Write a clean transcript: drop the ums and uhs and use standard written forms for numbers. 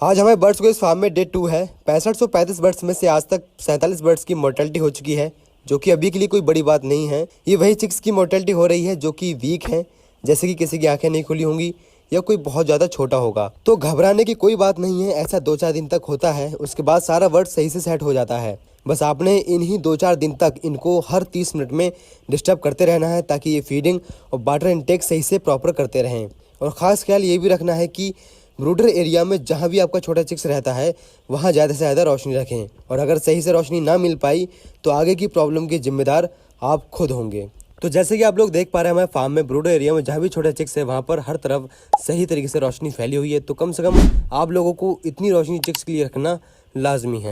आज हमारे बर्ड्स को इस फार्म में डे 2 है। 6535 बर्ड्स में से आज तक 47 बर्ड्स की मोर्टेलिटी हो चुकी है, जो कि अभी के लिए कोई बड़ी बात नहीं है। ये वही चिक्स की मोर्टेलिटी हो रही है जो कि वीक है, जैसे कि किसी की आंखें नहीं खुली होंगी या कोई बहुत ज़्यादा छोटा होगा। तो घबराने की कोई बात नहीं है, ऐसा 2-4 दिन तक होता है, उसके बाद सारा बर्ड सही से सेट हो जाता है। बस आपने इन्हीं 2-4 दिन तक इनको हर 30 मिनट में डिस्टर्ब करते रहना है, ताकि ये फीडिंग और वाटर इनटेक सही से प्रॉपर करते रहें। और ख़ास ख्याल ये भी रखना है कि ब्रूडर एरिया में जहाँ भी आपका छोटा चिक्स रहता है वहाँ ज़्यादा से ज़्यादा रोशनी रखें, और अगर सही से रोशनी ना मिल पाई तो आगे की प्रॉब्लम के जिम्मेदार आप खुद होंगे। तो जैसे कि आप लोग देख पा रहे हैं, हमारे फार्म में ब्रूडर एरिया में जहाँ भी छोटे चिक्स है वहाँ पर हर तरफ सही तरीके से रोशनी फैली हुई है। तो कम से कम आप लोगों को इतनी रोशनी चिक्स के लिए रखना लाजमी है।